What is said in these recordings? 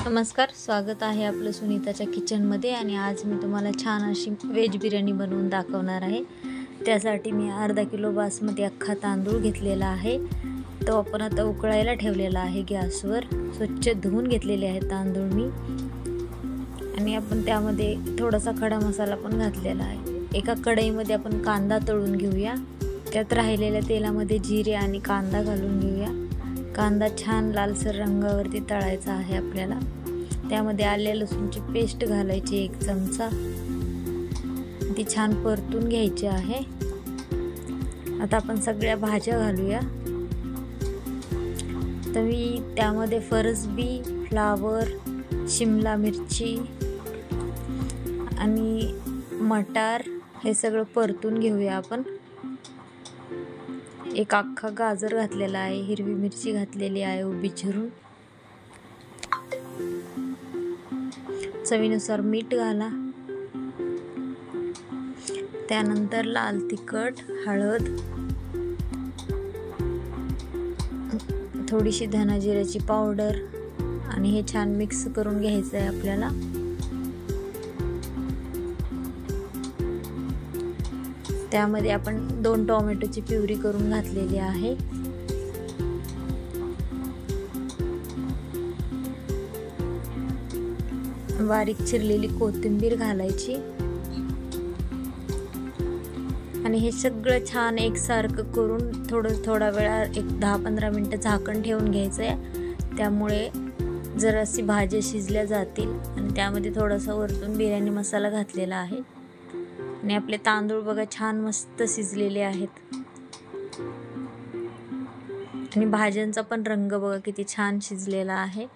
नमस्कार, स्वागत आहे आपलं सुनीताच्या किचनमध्ये. आणि आज मी तुम्हाला छान अशी व्हेज बिर्याणी बनवून दाखवणार आहे. त्यासाठी मी अर्धा किलो बासमती अख्खा तांदूळ घेतलेला आहे. तो आपण आता उकळायला ठेवलेला आहे गॅसवर. स्वच्छ धुवून घेतलेले आहे तांदूळ मी. आणि आपण त्यामध्ये थोडासा खडा मसाला पण घातलेला आहे. एका कढईमध्ये आपण कांदा तळून घेऊया. त्यात राहिलेल्या तेलामध्ये जिरे आणि कांदा घालून घेऊया. कांदा छान लालसर रंगावरती तळायचा आहे आपल्याला. त्यामध्ये आले लसूणची पेस्ट घालायची 1 चमचा. ती छान परतून घ्यायची आहे. आता आपण सगळ्या भाज्या घालूया. तर मी त्यामध्ये फरसबी, फ्लावर, शिमला मिरची आणि मटार हे सगळं परतून घेऊया आपण. एक अख्खा गाजर घातलेला आहे. हिरवी मिरची घातलेली आहे उभी चिरून. चवीनुसार मीठ घाला. त्यानंतर लाल तिखट, हळद, थोडीशी धना जिऱ्याची पावडर आणि हे छान मिक्स करून घ्यायचं आहे आपल्याला. त्यामध्ये आपण 2 टोमॅटोची प्युरी करून घातलेली आहे. बारीक चिरलेली कोथिंबीर घालायची आणि हे सगळं छान एकसारखं करून थोडा वेळा 10-15 मिनिटं झाकण ठेवून घ्यायचं आहे. त्यामुळे जराशी भाज्या शिजल्या जातील. आणि त्यामध्ये थोडासा वरतून बिर्याणी मसाला घातलेला आहे. आणि आपले तांदूळ बघा छान मस्त शिजलेले आहेत. आणि भाज्यांचा पण रंग बघा किती छान शिजलेला आहे.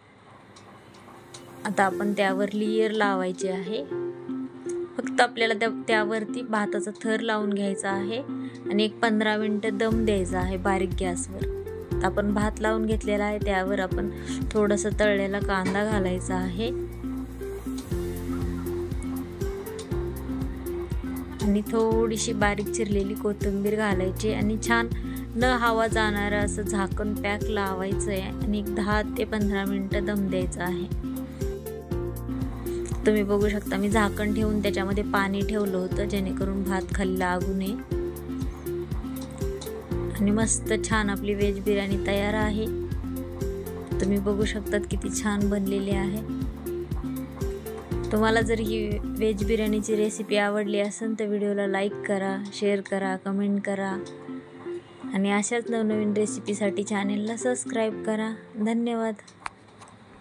आता आपण त्यावर लेयर लावायचे आहे. फक्त आपल्याला त्यावरती भाताचा थर लावून घ्यायचा आहे आणि 15 मिनिटं दम द्यायचा आहे बारीक गॅसवर. तर आपण भात लावून घेतलेला आहे. त्यावर आपण थोडासा तळलेला कांदा घालायचा आहे आणि थोडीशी बारीक चिरलेली कोथिंबीर घालायची आणि छान न हवा जाणारा असं झाकण पॅक लावायचं आहे आणि 10 ते 15 मिनिटं दम द्यायचा आहे. तुम्ही बघू शकता मी झाकण ठेवून त्याच्यामध्ये पाणी ठेवलं होतं जेणेकरून भात खाली लागू नये. आणि मस्त छान आपली व्हेज बिर्याणी तयार आहे. तुम्ही बघू शकतात किती छान बनलेली आहे. तुम्हाला जर ही व्हेज बिर्याणीची रेसिपी आवडली असेल तर व्हिडिओला लाईक करा, शेअर करा, कमेंट करा आणि अशाच नवनवीन रेसिपीसाठी चॅनेलला सबस्क्राईब करा. धन्यवाद.